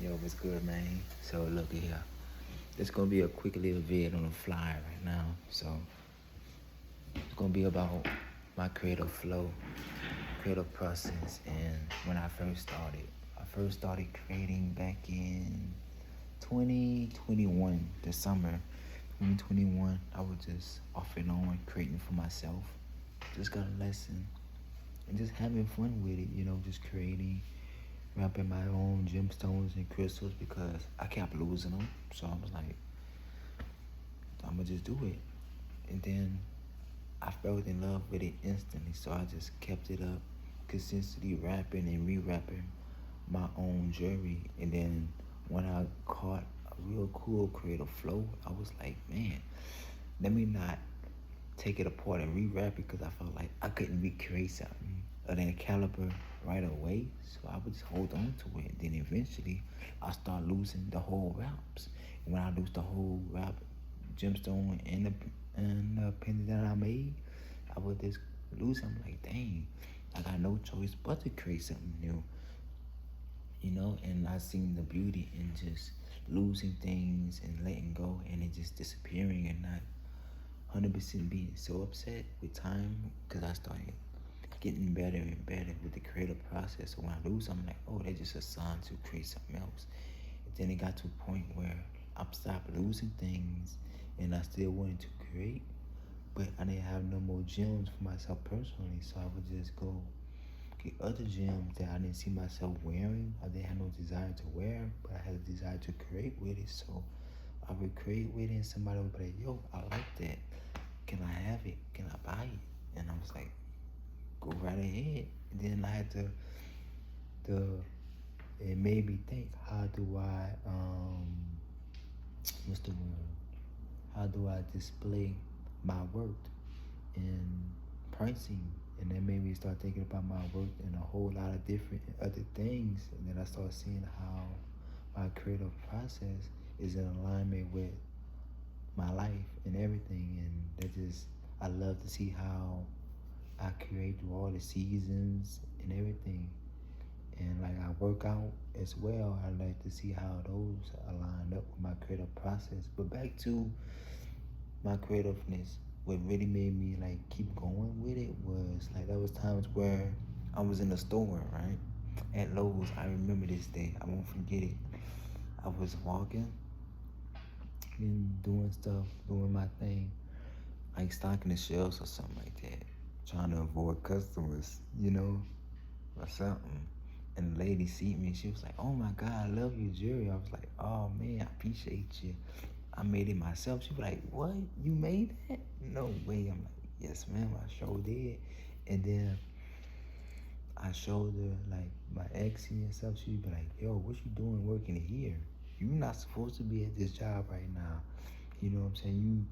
Yo, what's good, man? So look here. This gonna be a quick little vid on the fly right now. So it's gonna be about my creative flow, creative process, and when I first started. I first started creating back in 2021, the summer 2021. I was just off and on creating for myself. Just got a lesson and just having fun with it, just creating, wrapping my own gemstones and crystals because I kept losing them. So I was like, I'm gonna just do it. And then I fell in love with it instantly. So I just kept it up, consistently rapping and re-rapping my own jewelry. And then when I caught a real cool creative flow, I was like, man, let me not take it apart and re-rap it because I felt like I couldn't recreate something of that caliber right away. So I would just hold on to it. Then eventually I start losing the whole raps. And when I lose the whole rap gemstone and the pendant that I made, I would just lose. I'm like, dang, I got no choice but to create something new. And I seen the beauty in just losing things and letting go and it just disappearing and not 100% being so upset with time because I started getting better and better with the creative process. So when I lose, I'm like, oh, that's just a sign to create something else. And then it got to a point where I stopped losing things and I still wanted to create, but I didn't have no more gems for myself personally. So I would just go get other gems that I didn't see myself wearing. I didn't have no desire to wear, but I had a desire to create with it. So I would create with it and somebody would be like, yo, I like that. Can I have it? Can I buy it? And I was like, go right ahead. And then I had it made me think, how do I, what's the word? How do I display my work and pricing? And that made me start thinking about my work and a whole lot of different other things. And then I started seeing how my creative process is in alignment with my life and everything. And that just, I love to see how I create through all the seasons and everything. And like I work out as well, I like to see how those align up with my creative process. But back to my creativeness, what really made me like keep going with it was like there was times where I was in the store, right? At Lowe's, I remember this day, I won't forget it. I was walking and doing stuff, doing my thing, like stocking the shelves or something like that, trying to avoid customers, or something. And the lady see me, she was like, oh my God, I love your jewelry. I was like, oh man, I appreciate you. I made it myself. She was like, what? You made that? No way. I'm like, yes, ma'am, I sure did. And then I showed her like my Etsy and stuff. She'd be like, yo, what you doing working here? You're not supposed to be at this job right now. You know what I'm saying?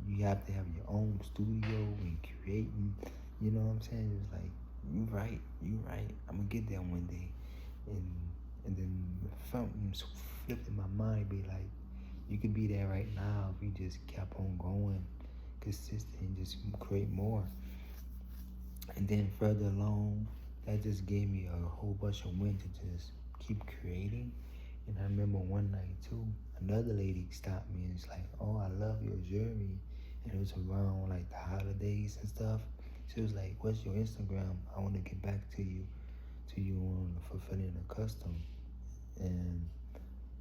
You have to have your own studio and creating. You know what I'm saying? It was like, you right. I'm gonna get there one day. And then something flipped in my mind, be like, you could be there right now if you just kept on going consistent and just create more. And then further along, that just gave me a whole bunch of wind to just keep creating. And I remember one night too, another lady stopped me and was like, oh, I love your jewelry. And it was around like the holidays and stuff. She was like, what's your Instagram? I want to get back to you on fulfilling a custom. And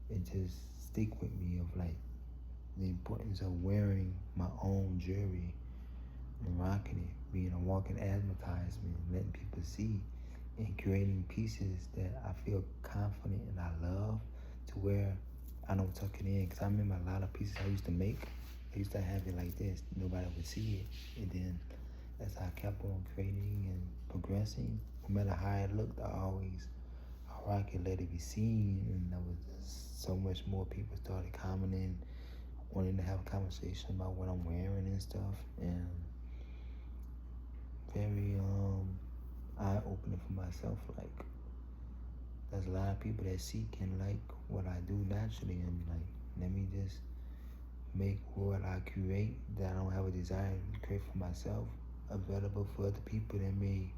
it just stick with me of like the importance of wearing my own jewelry and rocking it, being a walking advertisement, letting people see, and creating pieces that I feel confident and I love to where I don't tuck it in. Because I remember a lot of pieces I used to make, I used to have it like this, nobody would see it. And then as I kept on creating and progressing, no matter how it looked, I rock it, let it be seen. And there was just so much more people started commenting, wanting to have a conversation about what I'm wearing and stuff. And very eye-opening for myself. Like there's a lot of people that seek and like what I do naturally. I'm like, let me just make what I create that I don't have a desire to create for myself available for other people that may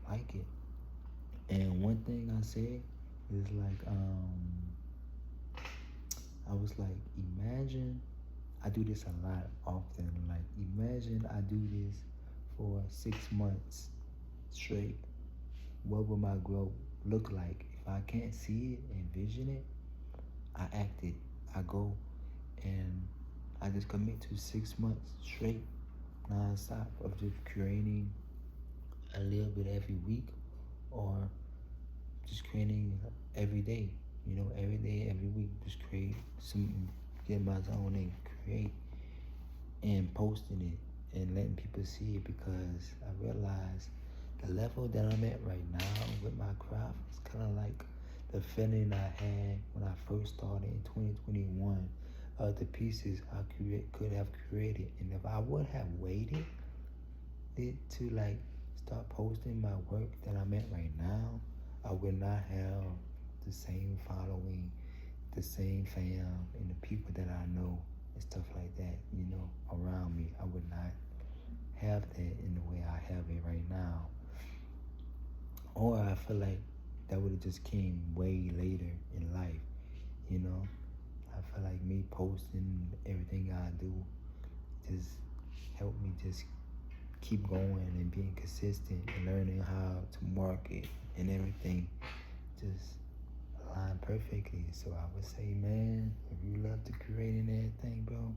like it. And one thing I said is like I was like, imagine I do this a lot often. Like, imagine I do this for 6 months straight. What will my growth look like? If I can't see it and vision it, I act it. I go and I just commit to 6 months straight, non-stop of just creating a little bit every week, or just creating every day. Every day, every week, just create something, get my zone and create, and posting it and letting people see it, because I realize the level that I'm at right now with my craft is kind of like the feeling I had when I first started in 2021 of the pieces I could have created. And if I would have waited it to like start posting my work that I'm at right now, I would not have the same following, the same fam, and the people that I know and stuff like that, around me. I would not have that in the way I have it right now. Or I feel like that would have just came way later in life, you know. I feel like me posting everything I do just helped me just keep going and being consistent and learning how to market and everything just align perfectly. So I would say, man, if you love to create and everything, bro,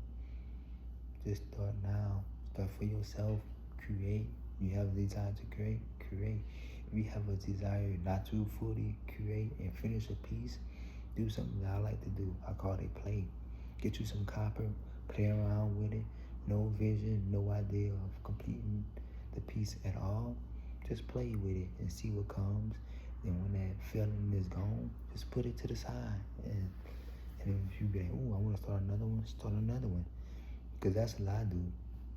just start now. Start for yourself. Create. You have a desire to create. Create. If you have a desire not to fully create and finish a piece, do something that I like to do. I call it play. Get you some copper. Play around with it. No vision, no idea of completing the piece at all. Just play with it and see what comes. And when that feeling is gone, just put it to the side. And if you be like, oh, I want to start another one. Because that's what I do.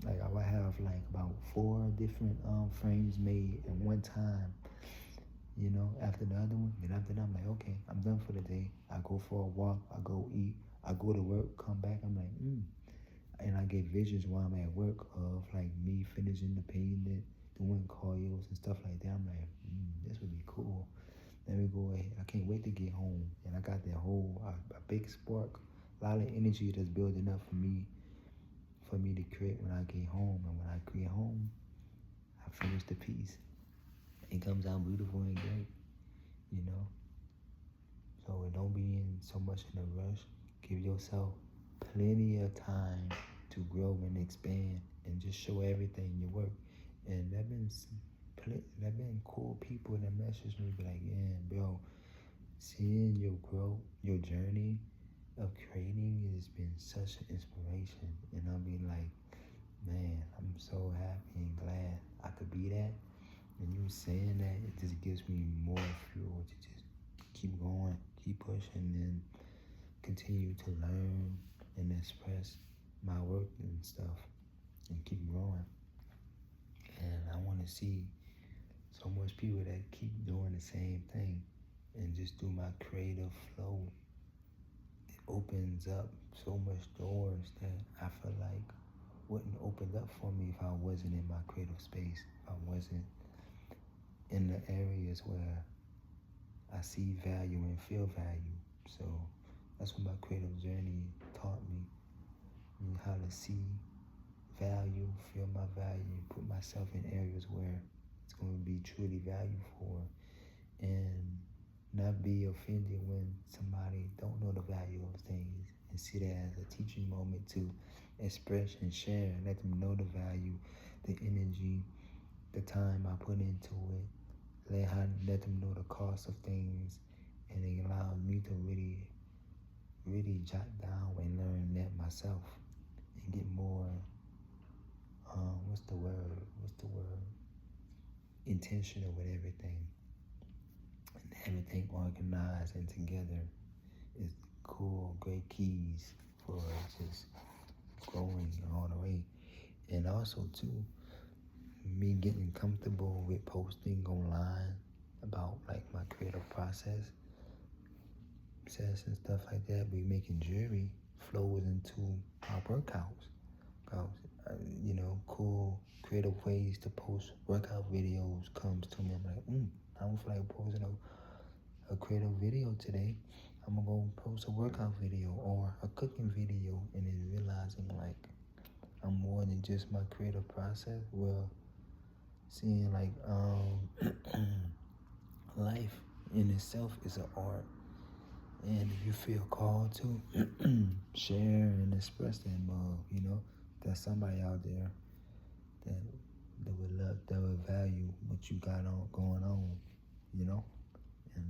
Like, I would have like about 4 different frames made at one time, after the other one. Then after that, I'm like, okay, I'm done for the day. I go for a walk, I go eat, I go to work, come back, I'm like, And I get visions while I'm at work of like me finishing the painting, doing coils and stuff like that. I'm like, this would be cool. Let me go ahead. I can't wait to get home. And I got that whole a big spark, a lot of energy that's building up for me to create when I get home. And when I get home, I finish the piece. It comes out beautiful and great, you know. So don't be in so much in a rush. Give yourself plenty of time to grow and expand and just show everything your work. And that been cool people that message me be like, yeah, bro, seeing your growth, your journey of creating has been such an inspiration. And I'll be like, man, I'm so happy and glad I could be that. And you saying that, it just gives me more fuel to just keep going, keep pushing, and continue to learn and express my work and stuff and keep growing. And I want to see so much people that keep doing the same thing and just through my creative flow, it opens up so much doors that I feel like wouldn't open up for me if I wasn't in my creative space, if I wasn't in the areas where I see value and feel value. So that's what my creative journey taught me how to see value, feel my value, put myself in areas where it's going to be truly valued for, and not be offended when somebody don't know the value of things, and see that as a teaching moment to express and share and let them know the value, the energy, the time I put into it. Let them know the cost of things, and it allows me to really jot down and learn that myself and get more, what's the word, intentional with everything, and everything organized and together is cool, great keys for just growing all the way. And also too, me getting comfortable with posting online about like my creative process and stuff like that. We making jewelry flows into our workouts. Cool creative ways to post workout videos comes to me. I'm like, I don't feel like posting a creative video today. I'm gonna go post a workout video or a cooking video, and then realizing like I'm more than just my creative process. Well, seeing like life in itself is an art, and if you feel called to share and express that love, you know, there's somebody out there that would love, that would value what you got on going on, you know, and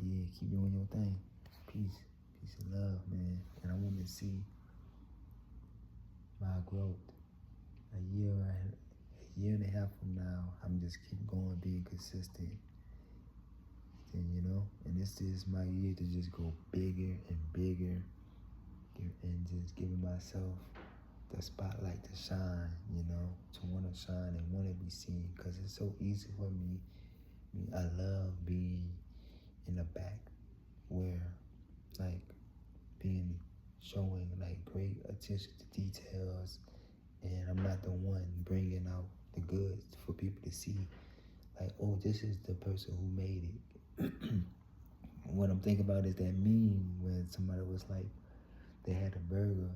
yeah, keep doing your thing. Peace, peace and love, man. And I want to see my growth a year and a half from now. I'm just keep going, being consistent, and you know, and this is my year to just go bigger and bigger, and just giving myself the spotlight to shine, you know, to want to shine and want to be seen, because it's so easy for me. I love being in the back, where like being showing like great attention to details, and I'm not the one bringing out the goods for people to see. Like, oh, this is the person who made it. What I'm thinking about is that meme when somebody was like, they had a burger,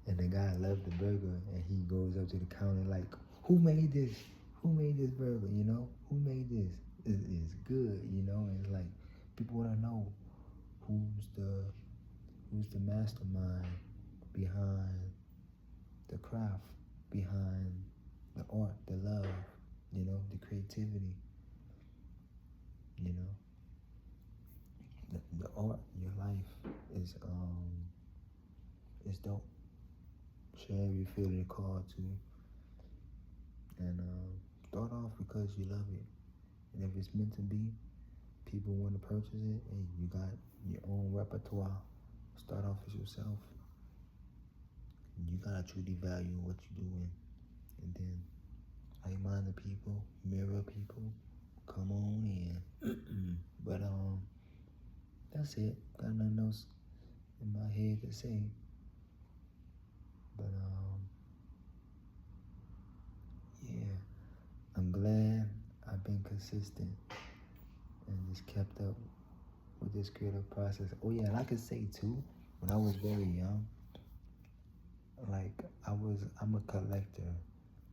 and the guy loved the burger, and he goes up to the counter like, who made this? Who made this burger? You know, who made this? It's good, you know. And it's like people want to know who's the mastermind behind the craft, behind the art, the love, you know, the creativity, you know. The art in your life is dope. Share if you feel the call to, and start off because you love it. And if it's meant to be, people want to purchase it, and you got your own repertoire. Start off as yourself. You gotta truly value what you're doing, and then like-minded people, mirror people, come on in. But that's it. Got nothing else in my head to say. But yeah, I'm glad I've been consistent and just kept up with this creative process. Oh yeah, and I could say too, when I was very young, like I'm a collector.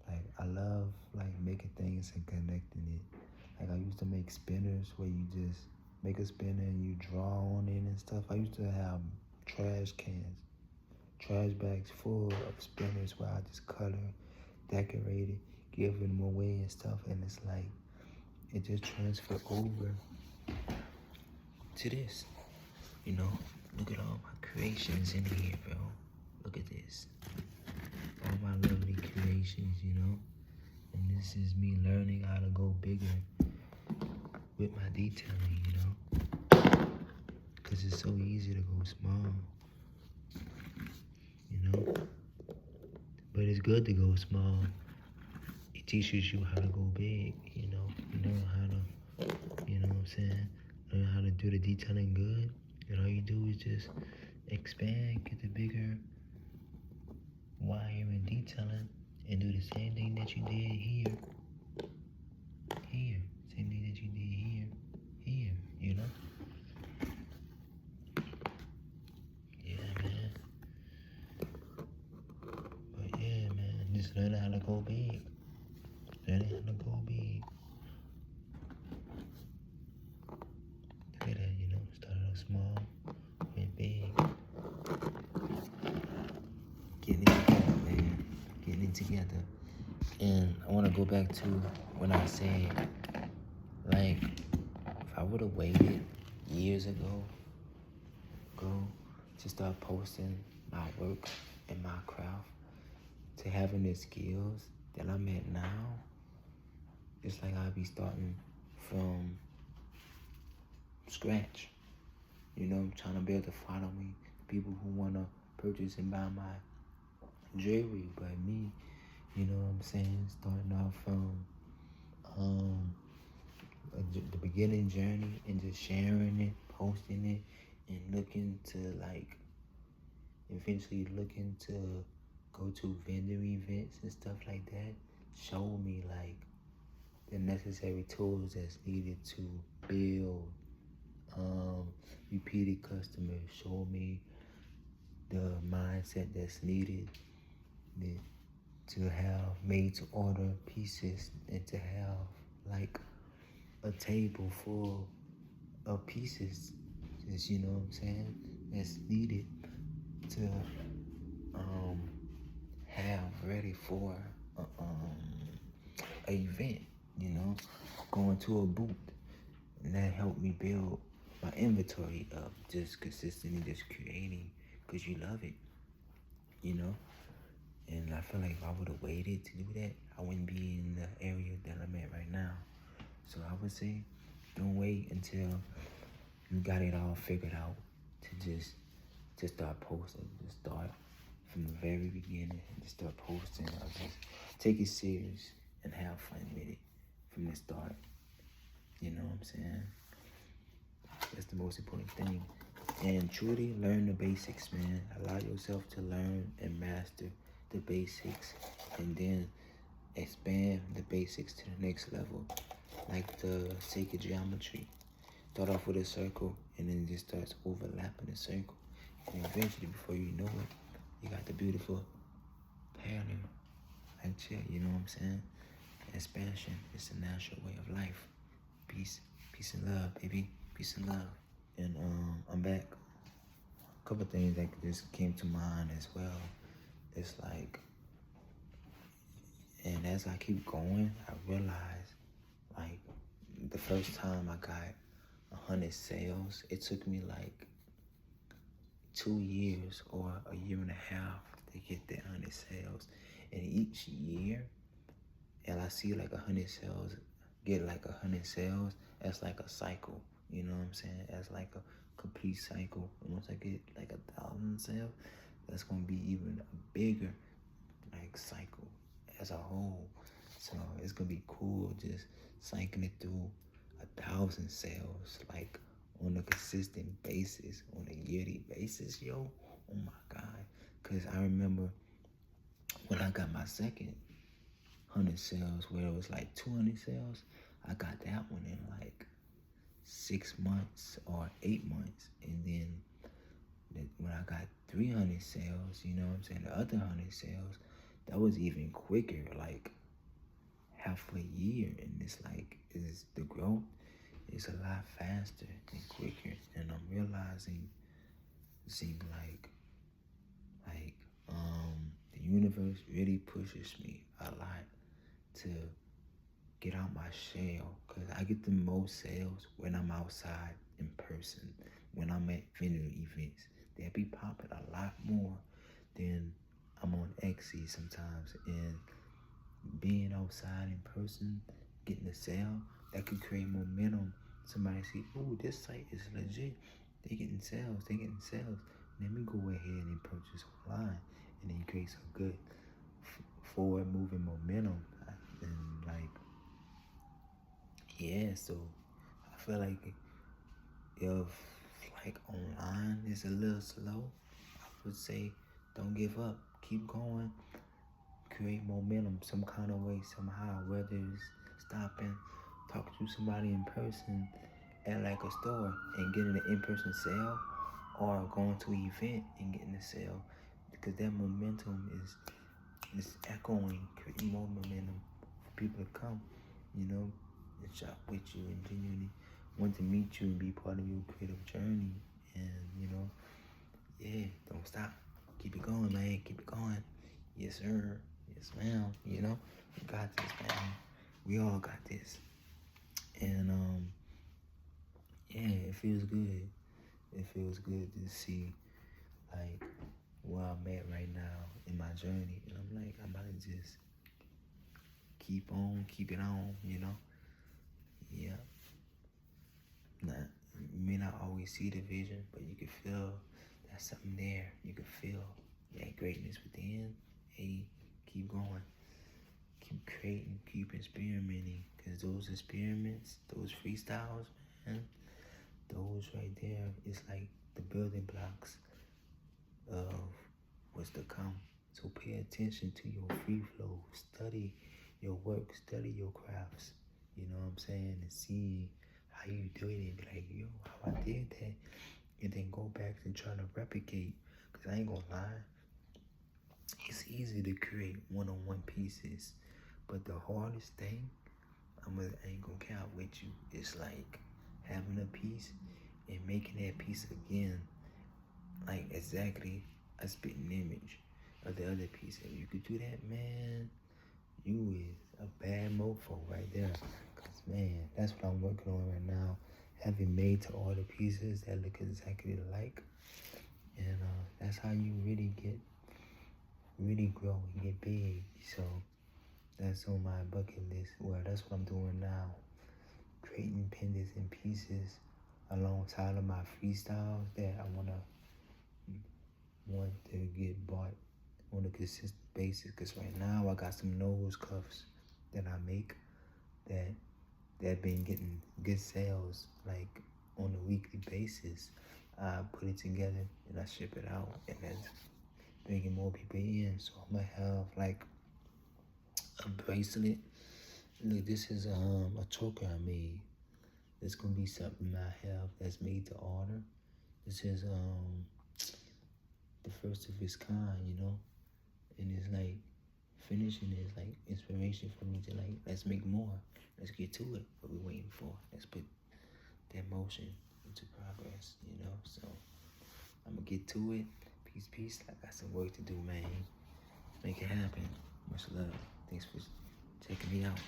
Like I love like making things and connecting it. Like I used to make spinners where you just make a spinner and you draw on it and stuff. I used to have trash cans, trash bags full of spinners where I just color, decorate it, give them away and stuff. And it's like it just transferred over to this. You know, look at all my creations in here, bro. Look at this. All my lovely creations, you know. And this is me learning how to go bigger with my detailing, you know. Because it's so easy to go small, you know. But it's good to go small. It teaches you how to go big, you know. You know how to, you know what I'm saying? Learn how to do the detailing good. And all you do is just expand, get the bigger wire and detailing, and do the same thing that you did here. Here. Same thing that you did here. Here. You know? Yeah, man. But yeah, man. Just learn how to go big. Learn how to go big. Look at that, you know? Started off small, went big. Getting it together, man. Getting it together. And I want to go back to when I said, like, if I would have waited years ago to start posting my work and my craft, to having the skills that I'm at now, it's like I'd be starting from scratch. You know, I'm trying to build a following, people who want to purchase and buy my jewelry. But me, you know what I'm saying, starting off from the beginning journey and just sharing it, posting it, and looking to like eventually looking to go to vendor events and stuff like that, show me like the necessary tools that's needed to build. repeated customers show me the mindset that's needed to have made to order pieces and to have like a table full of pieces, just, you know what I'm saying, that's needed to um have ready for a event, you know, going to a booth. And that helped me build my inventory up, just consistently just creating because you love it, you know. And I feel like if I would have waited to do that, I wouldn't be in the area that I'm at right now. So I would say, don't wait until you got it all figured out to start posting. Just start from the very beginning and just start posting. I'll just take it serious and have fun with it from the start. You know what I'm saying? That's the most important thing. And truly learn the basics, man. Allow yourself to learn and master the basics and then expand the basics to the next level. Like the sacred geometry. Start off with a circle and then it just starts overlapping the circle. And eventually, before you know it, you got the beautiful pattern. Like chill, you know what I'm saying? Expansion is the natural way of life. Peace, peace and love, baby. Peace and love. And I'm back. A couple things that just came to mind as well. It's like, and as I keep going, I realize, like, the first time I got 100 sales, it took me like 2 years or a year and a half to get that 100 sales. And each year, and I see like 100 sales, get like 100 sales, that's like a cycle. You know what I'm saying? That's like a complete cycle. And once I get like 1,000 sales, that's gonna be even a bigger like cycle as a whole. So it's gonna be cool just cycling it through 1,000 sales like on a consistent basis, on a yearly basis, yo. Oh my God. Cause I remember when I got my second 100 sales, where it was like 200 sales, I got that one in like 6 months or 8 months. And then when I got 300 sales, you know what I'm saying, the other 100 sales, that was even quicker, like half a year. And it's like, the growth is a lot faster and quicker. And I'm realizing, it seems like the universe really pushes me a lot to get out my shell, because I get the most sales when I'm outside in person, when I'm at vendor events. They'll be popping a lot more than I'm on Etsy sometimes. And being outside in person, getting a sale, that could create momentum. Somebody see, oh, this site is legit. They getting sales, Let me go ahead and purchase online. And then create some good forward moving momentum. And like, yeah, so I feel like if like online is a little slow, I would say don't give up. Keep going. Create momentum some kind of way, somehow, whether it's stopping, talking to somebody in person at like a store and getting an in-person sale, or going to an event and getting a sale, because that momentum is echoing, creating more momentum for people to come, you know, and shop with you and genuinely want to meet you and be part of your creative journey. And, you know, yeah, don't stop. Keep it going, man. Keep it going. Yes, sir. Yes, ma'am. You know, you got this, man. We all got this. And, yeah, it feels good. It feels good to see, like, where I'm at right now in my journey. And I'm like, I'm about to just keep it on, you know? Yeah. Nah, you may not always see the vision, but you can feel there's something there. You can feel that greatness within. Hey, keep going. Keep creating, keep experimenting. Because those experiments, those freestyles, man, those right there is like the building blocks of what's to come. So pay attention to your free flow. Study your work, study your crafts. You know what I'm saying? And see how you do it and be like, yo, how I did that. and then go back and try to replicate. Cause I ain't gonna lie, it's easy to create one-on-one pieces, but the hardest thing, I ain't gonna count with you, it's like having a piece and making that piece again, like exactly a spitting image of the other piece. If you could do that, man, you is a bad mofo right there. Cause man, that's what I'm working on right now. Having made to order pieces that look exactly alike. And that's how you really grow and get big. So that's on my bucket list. Well, that's what I'm doing now. Creating pendants and pieces alongside of my freestyles that I want to get bought on a consistent basis. Cause right now I got some nose cuffs that I make that been getting good sales like on a weekly basis. I put it together and I ship it out, and that's bringing more people in. So I'm gonna have like a bracelet. Look, this is a choker I made. It's gonna be something I have that's made to order. This is the first of its kind, you know, and it's like finishing is like inspiration for me to like let's make more. Let's get to it. What we waiting for? Let's put that motion into progress, you know. So I'm gonna get to it. Peace. I got some work to do, man. Make it happen. Much love. Thanks for checking me out.